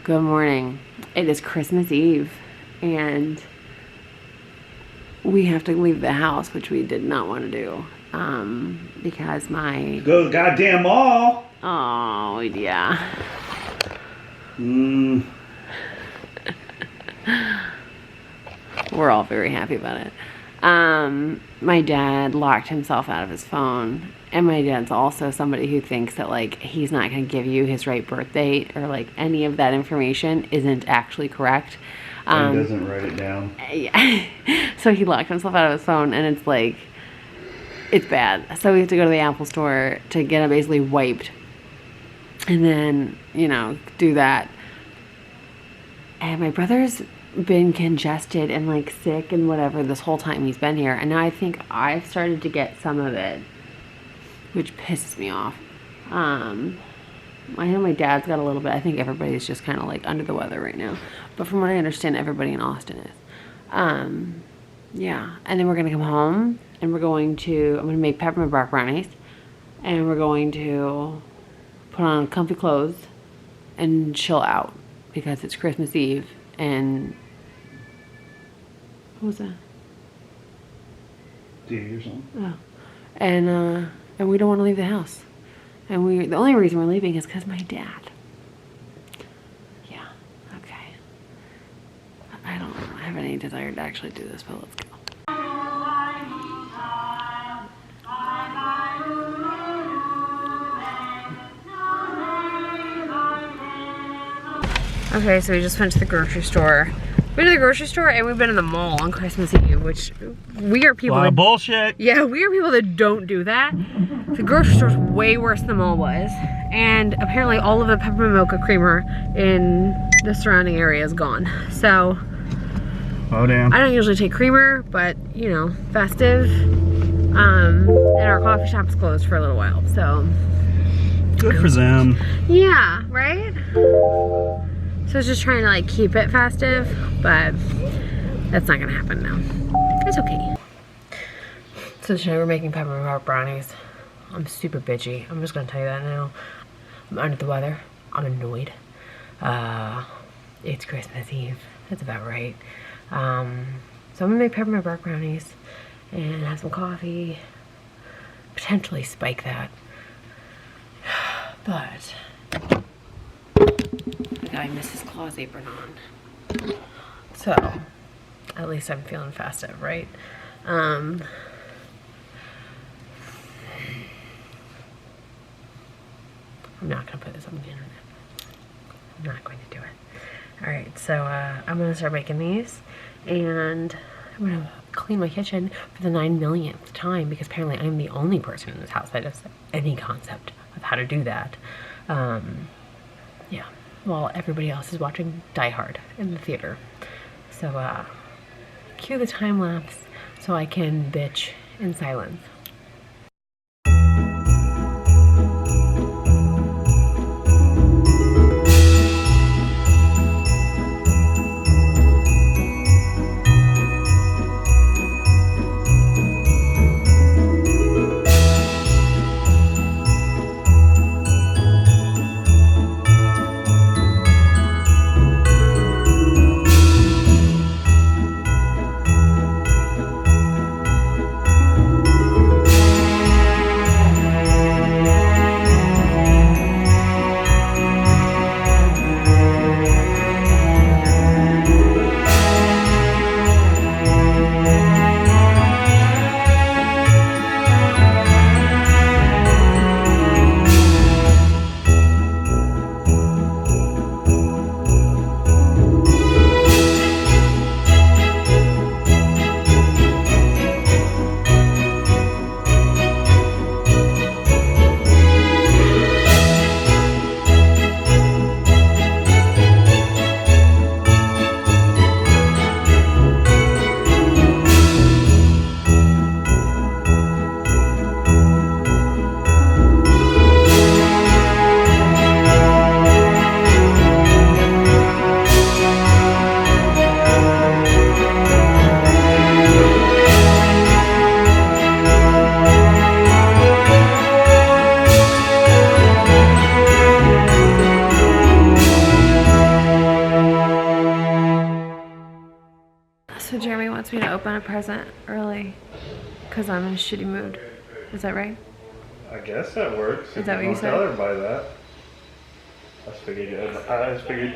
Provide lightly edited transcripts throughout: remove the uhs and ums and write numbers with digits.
Good morning. It is Christmas Eve, and we have to leave the house, which we did not want to do, because my... Go to the goddamn mall! Oh, yeah. We're all very happy about it. My dad locked himself out of his phone, and my dad's also somebody who thinks that, like, he's not going to give you his right birth date, or, like, any of that information isn't actually correct. He doesn't write it down. Yeah. So he locked himself out of his phone, and it's, like, it's bad. So we have to go to the Apple store to get it basically wiped, and then, you know, do that. And my brother's been congested and like sick and whatever this whole time he's been here, and now I think I've started to get some of it, which pisses me off. I know my dad's got a little bit. I think everybody's just kind of like under the weather right now, but from what I understand, everybody in Austin is. Yeah, and then we're gonna come home and I'm gonna make peppermint bark brownies, and we're going to put on comfy clothes and chill out because it's Christmas Eve. And what was that? TV or something. Oh, and we don't want to leave the house. And the only reason we're leaving is because my dad. Yeah. Okay. I don't have any desire to actually do this, but let's go. Okay, so we just went to the grocery store. We've been to the grocery store and we've been in the mall on Christmas Eve, which we are people. A lot of bullshit. Yeah, we are people that don't do that. The grocery store's way worse than the mall was, and apparently all of the peppermint mocha creamer in the surrounding area is gone. So, oh damn. I don't usually take creamer, but you know, festive. And our coffee shop's closed for a little while, so. Good for them. Yeah, right? So I was just trying to like keep it festive, but that's not gonna happen now. It's okay. So today we're making peppermint bark brownies. I'm super bitchy. I'm just gonna tell you that now. I'm under the weather. I'm annoyed. It's Christmas Eve. That's about right. So I'm gonna make peppermint bark brownies and have some coffee. Potentially spike that. But the guy Mrs. Claus apron on. So, at least I'm feeling festive, right? I'm not gonna put this on the internet. I'm not going to do it. Alright, so I'm gonna start making these, and I'm gonna clean my kitchen for the 9 millionth time, because apparently I'm the only person in this house that has any concept of how to do that. Yeah, while everybody else is watching Die Hard in the theater. So, cue the time lapse so I can bitch in silence. So Jeremy wants me to open a present early because I'm in a shitty mood. Is that right? I guess that works. Is that what you said? Tell everybody that. I just figured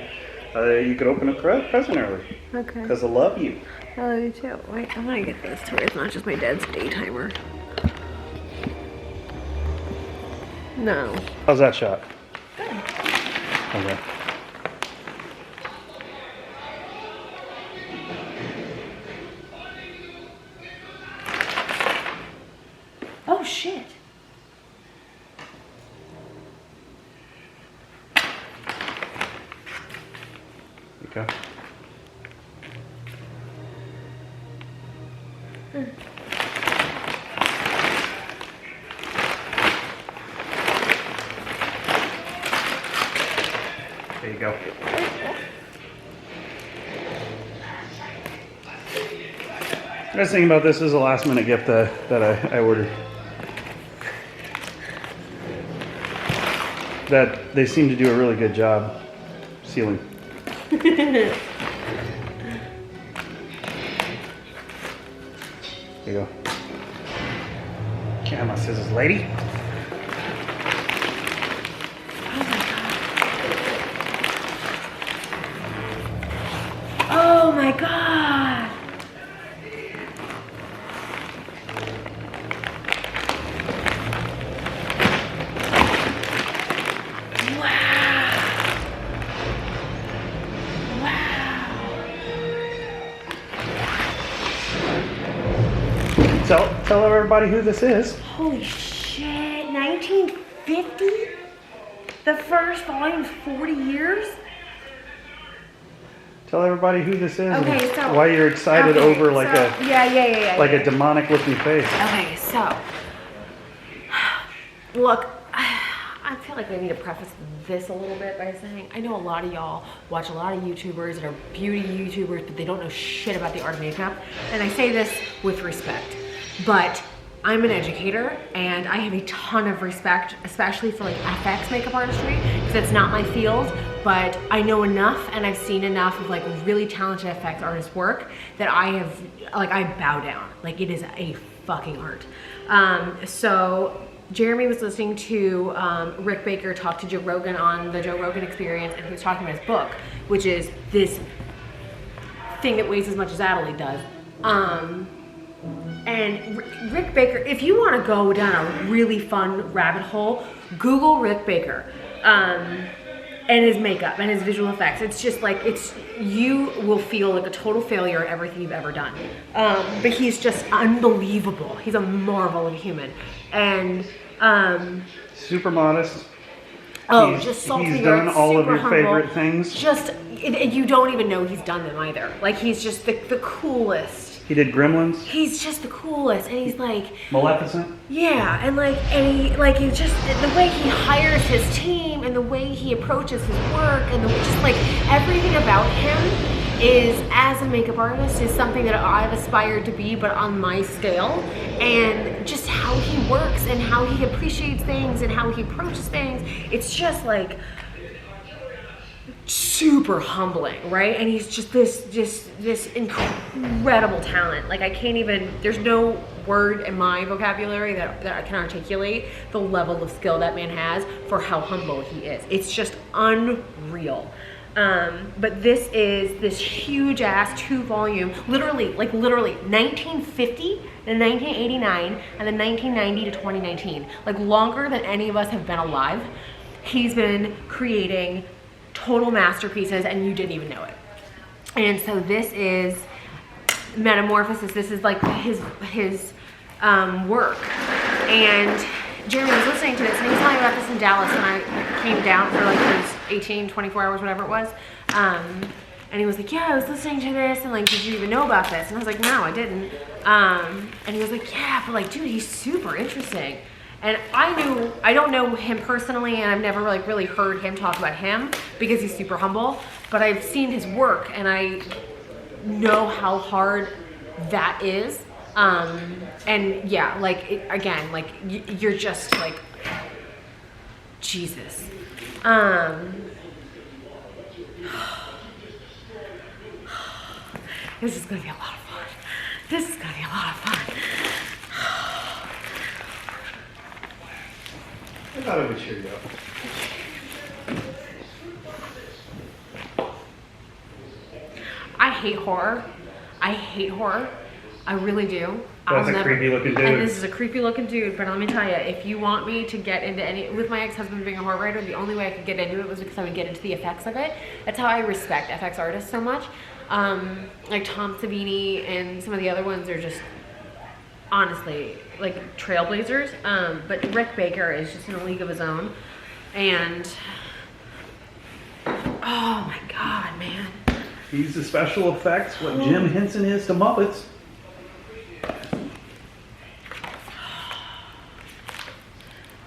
you could open a present early. Okay. Because I love you. I love you too. Wait, I'm gonna get this to where it's not just my dad's daytimer. No. How's that shot? Good. Okay. Oh shit. Okay. There you go. I was thinking about this as a last minute gift that I ordered. That they seem to do a really good job sealing. There you go. Camera scissors, lady. Oh my god. Tell everybody who this is. Holy shit, 1950? The first volume's 40 years? Tell everybody who this is Okay, and so- why you're excited Okay, over like so- a demonic looking face. Okay, so look, I feel like I need to preface this a little bit by saying I know a lot of y'all watch a lot of YouTubers that are beauty YouTubers, but they don't know shit about the art of makeup. And I say this with respect, but I'm an educator and I have a ton of respect, especially for like FX makeup artistry, because it's not my field, but I know enough and I've seen enough of like really talented FX artists work that I bow down. Like, it is a fucking art. So Jeremy was listening to Rick Baker talk to Joe Rogan on the Joe Rogan Experience, and he was talking about his book, which is this thing that weighs as much as Adelaide does. And Rick Baker, if you want to go down a really fun rabbit hole, Google Rick Baker and his makeup and his visual effects. It's just like, you will feel like a total failure at everything you've ever done. But he's just unbelievable. He's a marvel of a human. And super modest. Just salty. He's done all of your humble. favorite things. You don't even know he's done them either. Like, he's just the coolest. He did Gremlins. He's just the coolest, and he's like Maleficent. Yeah, and he just the way he hires his team and the way he approaches his work and just like everything about him is, as a makeup artist, is something that I've aspired to be, but on my scale. And just how he works and how he appreciates things and how he approaches things, it's just like super humbling, right? And he's just this incredible talent. Like, I can't even, there's no word in my vocabulary that I can articulate the level of skill that man has for how humble he is. It's just unreal. But this is this huge ass 2-volume, literally 1950 and 1989 and then 1990 to 2019, like longer than any of us have been alive. He's been creating total masterpieces and you didn't even know it. And so this is Metamorphosis. This is like his work. And Jeremy was listening to this and he was telling me about this in Dallas when I came down for like those 24 hours, whatever it was. And he was like, yeah, I was listening to this and like, did you even know about this? And I was like, no, I didn't. And he was like, yeah, but like, dude, he's super interesting. And I don't know him personally, and I've never like really heard him talk about him because he's super humble, but I've seen his work and I know how hard that is. And yeah, like again, like you're just like, Jesus. This is gonna be a lot of fun. This is gonna be a lot of fun. I thought it would cheer you up. I hate horror. I hate horror. I really do. That's a creepy looking dude. And this is a creepy looking dude, but let me tell you, if you want me to get into any, with my ex-husband being a horror writer, the only way I could get into it was because I would get into the effects of it. That's how I respect FX artists so much. Like Tom Savini and some of the other ones are just, honestly, like trailblazers. But Rick Baker is just in a league of his own. And, oh my God, man. He's the special effects, what Jim Henson is to Muppets.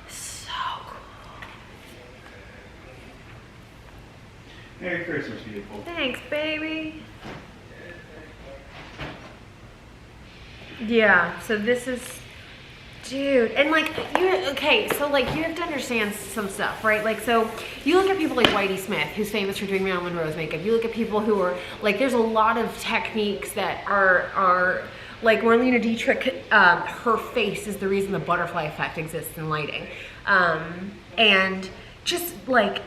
So cool. Merry Christmas, beautiful. Thanks, baby. Yeah, so this is, dude, and like, okay, so like you have to understand some stuff, right? Like, so you look at people like Whitey Smith, who's famous for doing Marilyn Monroe's makeup. You look at people who are, like, there's a lot of techniques that are like Marlene Dietrich, her face is the reason the butterfly effect exists in lighting. And just like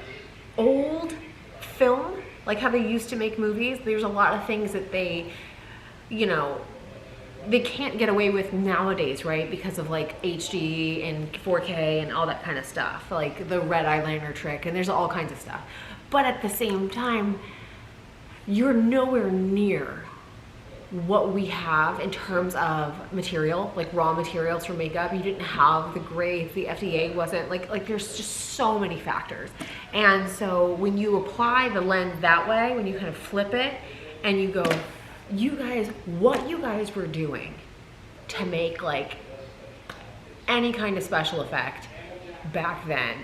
old film, like how they used to make movies, there's a lot of things that they, you know, they can't get away with nowadays, right? Because of like HD and 4K and all that kind of stuff, like the red eyeliner trick, and there's all kinds of stuff. But at the same time, you're nowhere near what we have in terms of material, like raw materials for makeup. You didn't have the grades, the FDA wasn't, like there's just so many factors. And so when you apply the lens that way, when you kind of flip it and you go, you guys, what you guys were doing to make like any kind of special effect back then,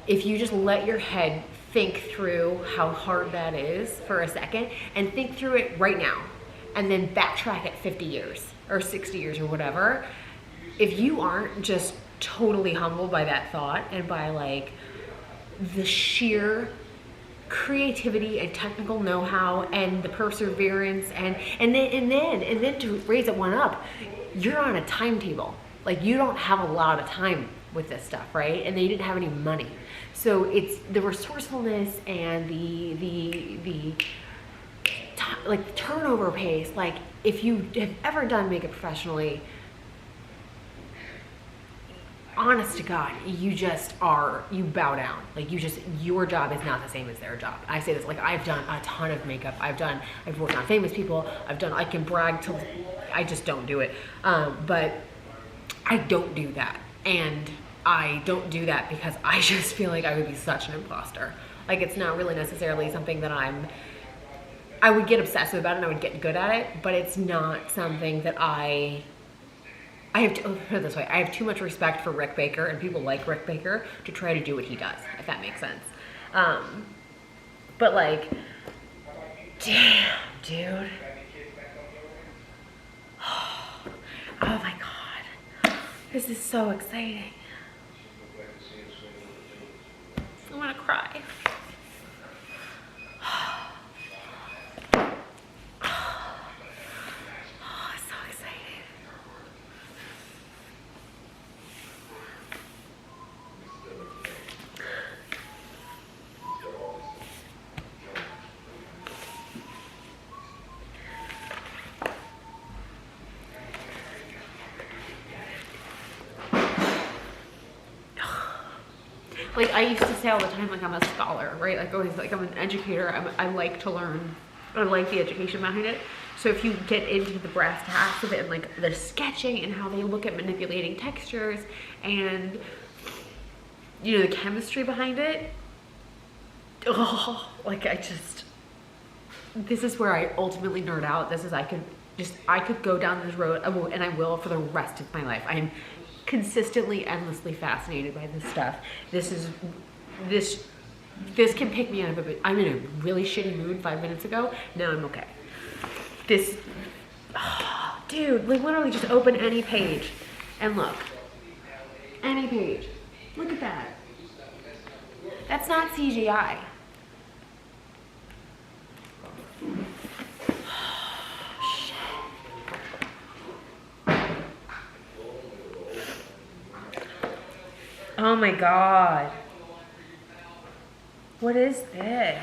if you just let your head think through how hard that is for a second and think through it right now and then backtrack it 50 years or 60 years or whatever, if you aren't just totally humbled by that thought and by like the sheer creativity and technical know-how and the perseverance and then to raise it one up, you're on a timetable. Like, you don't have a lot of time with this stuff, right? And they didn't have any money, so it's the resourcefulness and the like turnover pace. Like, if you have ever done makeup professionally, honest to God, you bow down. Like, your job is not the same as their job. I say this, like, I've done a ton of makeup. I've worked on famous people. I can brag till I just don't do it. But I don't do that. And I don't do that because I just feel like I would be such an imposter. Like, it's not really necessarily something that I would get obsessive about it and I would get good at it, but it's not something that I have to, put it this way, I have too much respect for Rick Baker and people like Rick Baker to try to do what he does, if that makes sense. But like, damn, dude. Oh my God. This is so exciting. I want to cry. Like, I used to say all the time, like, I'm a scholar, right? Like, always, like, I'm an educator. I like to learn. I like the education behind it. So if you get into the brass tacks of it and, like, the sketching and how they look at manipulating textures and, you know, the chemistry behind it, oh, like, this is where I ultimately nerd out. This is, I could go down this road, and I will for the rest of my life. I'm consistently, endlessly fascinated by this stuff. This can pick me up, but I'm in a really shitty mood 5 minutes ago. Now I'm okay. Dude, like, literally just open any page and look. Any page. Look at that. That's not CGI. Oh my god. What is this?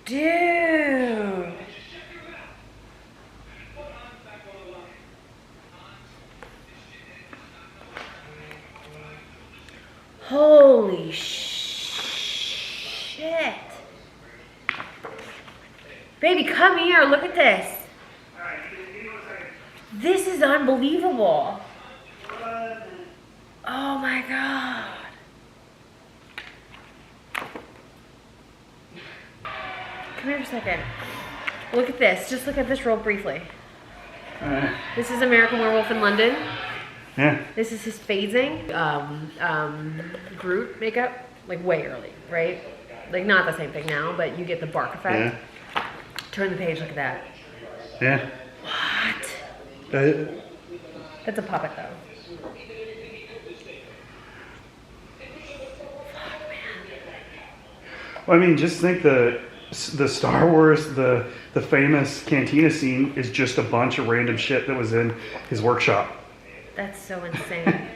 Dude. Holy shit. Baby, come here. Look at this. This is unbelievable. Oh my god. Come here for a second. Look at this. Just look at this real briefly. This is American Werewolf in London. Yeah. This is his phasing. Groot makeup, like way early, right? Like not the same thing now, but you get the bark effect. Yeah. Turn the page, look at that. Yeah. What? That's a puppet though. Well, I mean, just think the Star Wars, the famous cantina scene is just a bunch of random shit that was in his workshop. That's so insane.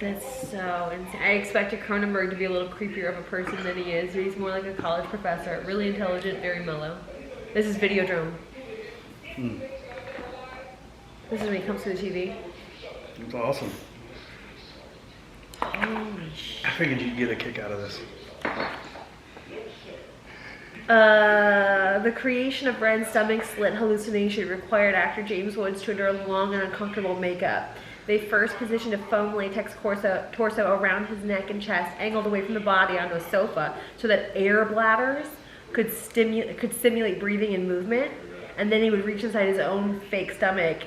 That's so insane. I expected Cronenberg to be a little creepier of a person than he is. He's more like a college professor. Really intelligent, very mellow. This is Videodrome. This is when he comes to the TV. It's awesome. Holy shit. I figured you'd get a kick out of this. The creation of Bren's stomach slit hallucination required actor James Woods to endure long and uncomfortable makeup. They first positioned a foam latex torso around his neck and chest, angled away from the body onto a sofa, so that air bladders could simulate breathing and movement. And then he would reach inside his own fake stomach.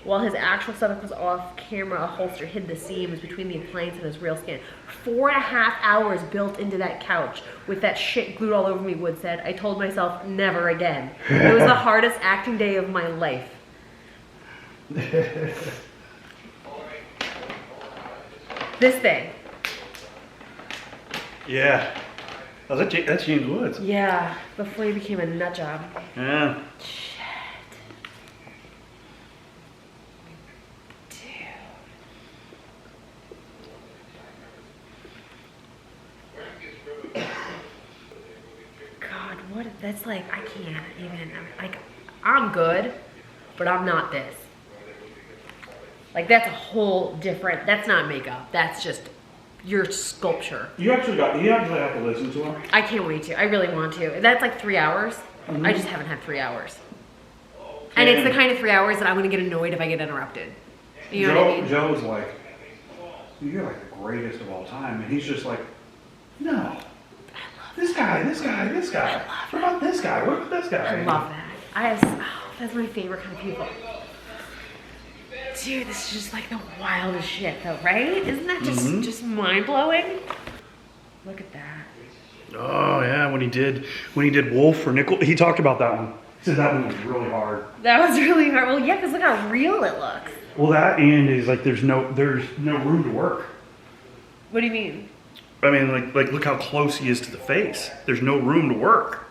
While his actual stomach was off camera, a holster hid the seams between the appliance and his real skin. 4.5 hours built into that couch with that shit glued all over me, Wood said. I told myself, never again. It was the hardest acting day of my life. This thing. Yeah. Oh, that's James Woods. Yeah, before he became a nut job. Yeah. God, what? That's like, I can't even, like, I'm good, but I'm not this. Like, that's a whole different, that's not makeup. That's just your sculpture. You actually have to listen to him. I can't wait to. I really want to. That's like 3 hours. I just haven't had 3 hours. And it's the kind of 3 hours that I'm going to get annoyed if I get interrupted. You know what I mean? Joe's like, you're like the greatest of all time. And he's just like, no. This guy. What about this guy? What about this guy? I love that. That's my favorite kind of people. Dude, this is just like the wildest shit though, right? Isn't that just mind-blowing? Look at that. Oh yeah, when he did Wolf for Nickel, he talked about that one. He said that one was really hard. That was really hard. Well, yeah, because look how real it looks. Well, that and is like there's no room to work. What do you mean? I mean, like look how close he is to the face. There's no room to work.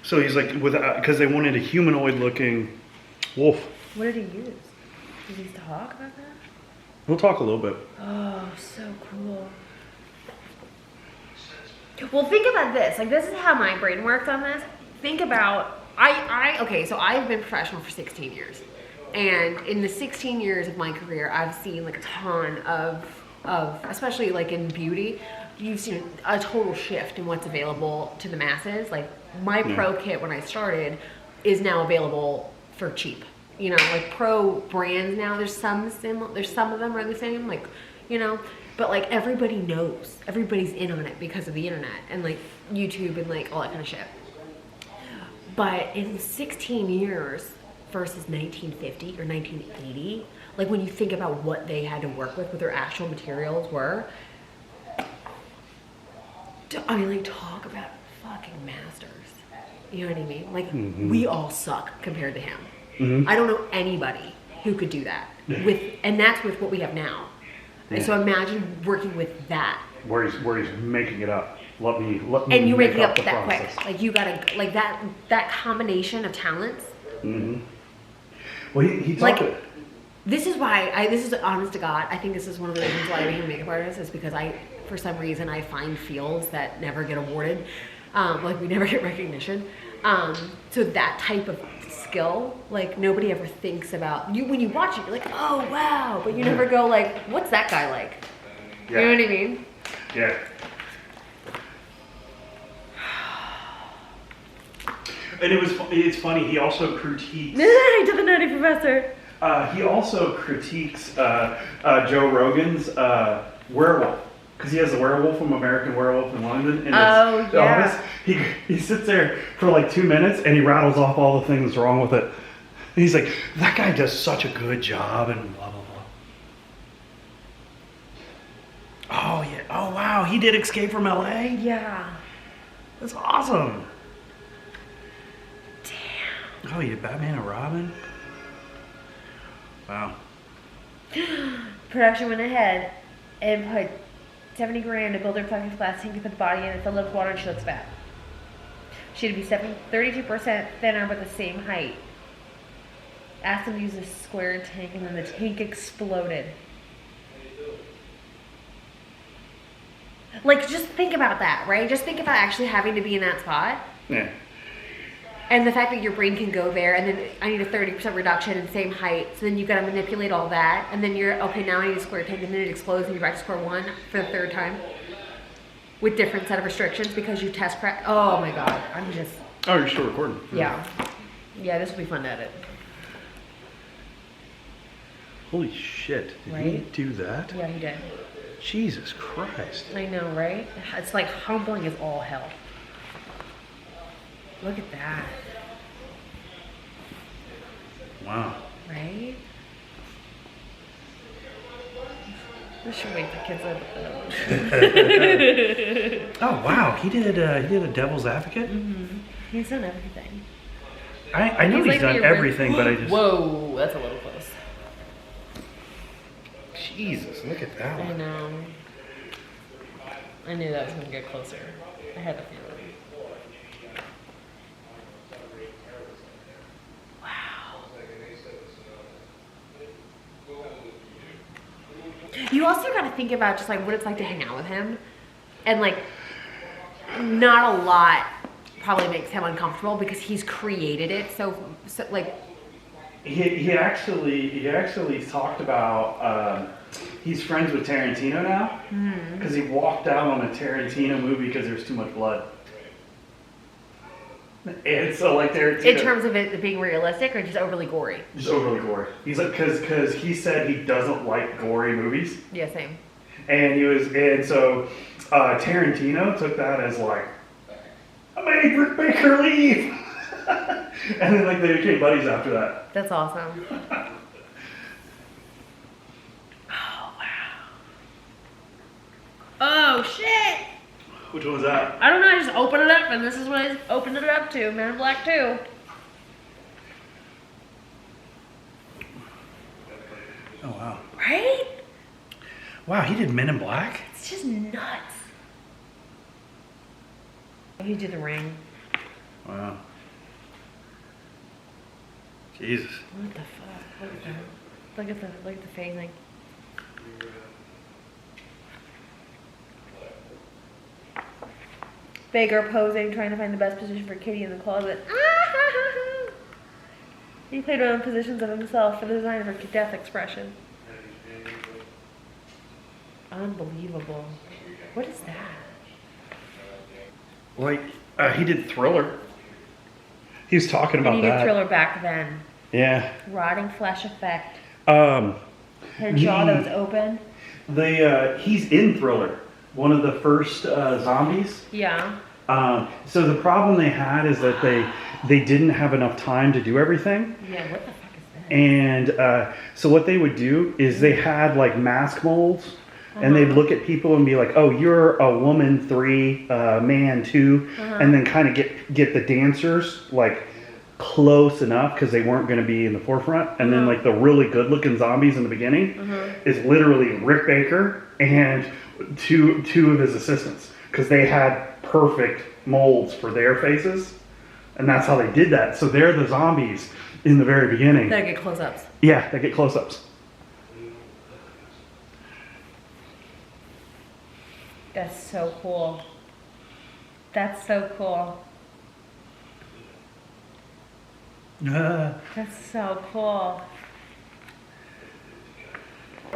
So he's like, because they wanted a humanoid-looking wolf. What did he use? Did he talk about that? We'll talk a little bit. Oh, so cool. Well, think about this. Like, this is how my brain works on this. Think about, okay, so I've been professional for 16 years. And in the 16 years of my career, I've seen like a ton of especially like in beauty, you've seen a total shift in what's available to the masses. Like my pro kit when I started is now available for cheap. You know, like pro brands now, there's some of them are the same, like, you know, but like everybody knows, everybody's in on it because of the internet and like YouTube and like all that kind of shit. But in 16 years versus 1950 or 1980, like when you think about what they had to work with, what their actual materials were, I mean, like, talk about fucking masters. You know what I mean? Like, we all suck compared to him. I don't know anybody who could do that. And that's with what we have now. And so imagine working with that. Where he's making it up. Let me and you're make making up the that process. quick. Like you gotta, like that combination of talents. Well, he talked. This is why this is honest to God. I think this is one of the reasons why I became a makeup artist is because for some reason, I find fields that never get awarded. Like we never get recognition. So that type of skill, like nobody ever thinks about you when you watch it. You're like, oh wow, but you never go like, what's that guy like? Yeah. You know what I mean? Yeah. And it's funny. He also critiques. To the Nutty Professor. He also critiques Joe Rogan's werewolf. Because he has the werewolf from American Werewolf in London in his office. He sits there for like 2 minutes and he rattles off all the things wrong with it. And he's like, that guy does such a good job and blah, blah, blah. Oh, yeah. Oh, wow. He did Escape from LA? Yeah. That's awesome. Damn. Oh, you Batman and Robin? Wow. Production went ahead and put 70 grand to build her plexiglass glass tank to put the body in and fill it with water, and she looks fat. She had to be 32% thinner but the same height. Asked them to use a square tank and then the tank exploded. Like, just think about that, right? Just think about actually having to be in that spot. Yeah. And the fact that your brain can go there, and then I need a 30% reduction in same height, so then you've got to manipulate all that, and then you're, okay, now I need a square tank, and then it explodes, and you're back to square one for the third time. With different set of restrictions because you test crack. Oh my God, I'm just. Oh, you're still recording. Yeah. Yeah, this will be fun to edit. Holy shit. Did Right? he do that? Yeah, he did. Jesus Christ. I know, right? It's like humbling as all hell. Look at that. Wow. Right? This should wake the kids up. Oh wow, he did a Devil's Advocate. Mm-hmm. He's done everything. I know he's like done everything, but I just. Whoa, that's a little close. Jesus, look at that I one. know. I knew that was gonna get closer. I had a feeling. You also got to think about just like what it's like to hang out with him, and like not a lot probably makes him uncomfortable because he's created it. So like He actually talked about he's friends with Tarantino now because he walked out on a Tarantino movie because there's too much blood. And so like Tarantino, in terms of it being realistic or just overly gory. just overly gory. He's like because he said he doesn't like gory movies. Yeah, same. And so Tarantino took that as like, I made Rick Baker leave. And then like they became buddies after that. That's awesome. Oh wow. Oh shit. Which one was that? I don't know, I just opened it up and this is what I opened it up to. Men in Black 2. Oh wow. Right? Wow, he did Men in Black? It's just nuts. He did The Ring. Wow. Jesus. What the fuck? Look at the phasing. Baker posing, trying to find the best position for Kitty in the closet. He played around positions of himself for the design of her death expression. Unbelievable. What is that? Like, he did Thriller. He was talking about And he that. did Thriller back then. Yeah. Rotting flesh effect. Um, Her jaw that was open. He's in Thriller. One of the first zombies. Yeah. So the problem they had is that they didn't have enough time to do everything. Yeah, what the fuck is that? And so what they would do is they had like mask molds. And they'd look at people and be like, "Oh, you're a woman 3, man 2," and then kind of get the dancers like close enough because they weren't going to be in the forefront. And then like the really good-looking zombies in the beginning is literally Rick Baker and two of his assistants because they had perfect molds for their faces, and that's how they did that. So they're the zombies in the very beginning. They get close-ups. Yeah, they get close-ups. That's so cool. That's so cool. That's so cool.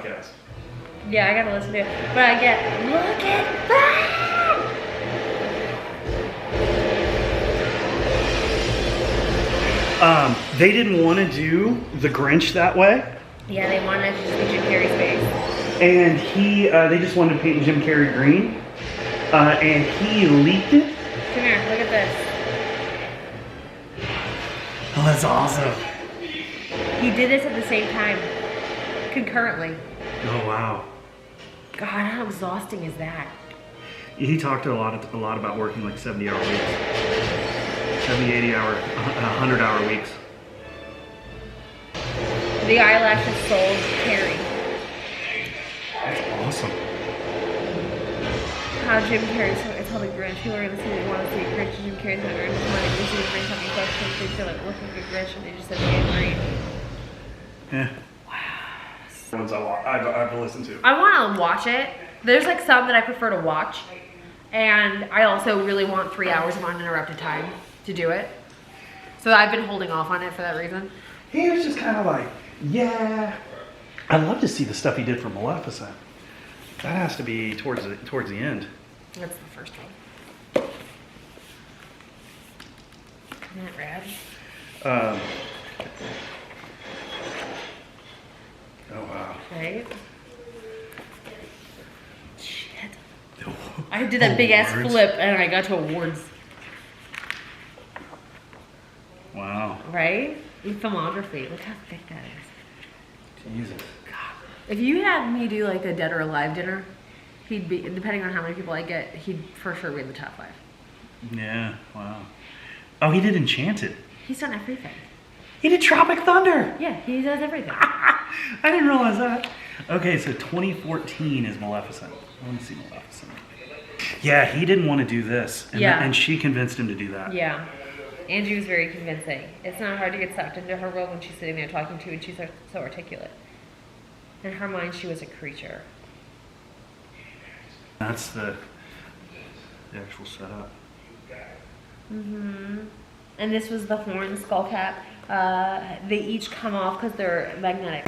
Yes. Yeah, I gotta listen to it. But I get, look at that! They didn't want to do the Grinch that way. Yeah, they wanted to just be Jim Carrey's face. And they just wanted to paint Jim Carrey green. And he leaked it. Come here, look at this. Oh, that's awesome. He did this at the same time, concurrently. Oh, wow. God, how exhausting is that? He talked a lot about working like 70-hour weeks. 70, 80-hour, 100-hour weeks. The eyelashes sold Carrey. That's awesome. How Jim Carrey, so it's all the Grinch. People are going to see they want to see a Grinch, and Jim Carrey's going to earn his money. We see the Grinch having questions, they feel like looking at Grinch, and they just said they agree. Yeah. Ones I've listened to. I want to watch it. There's like some that I prefer to watch, and I also really want 3 hours of uninterrupted time to do it. So I've been holding off on it for that reason. He was just kind of like, yeah. I'd love to see the stuff he did for Maleficent. That has to be towards the end. That's the first one. Isn't that rad? Oh wow. Right? Shit. I did that big ass flip and I got to awards. Wow. Right? In filmography. Look how thick that is. Jesus. God. If you had me do like a dead or alive dinner, he'd be, depending on how many people I get, he'd for sure be in the top 5. Yeah, wow. Oh, he did Enchanted. He's done everything. He did Tropic Thunder. Yeah, he does everything. I didn't realize that. Okay, so 2014 is Maleficent. I want to see Maleficent. Yeah, he didn't want to do this. And Yeah. and she convinced him to do that. Yeah. Angie was very convincing. It's not hard to get sucked into her world when she's sitting there talking to you and she's so articulate. In her mind, she was a creature. That's the actual setup. Mm-hmm. And this was the horn skull cap. They each come off because they're magnetic.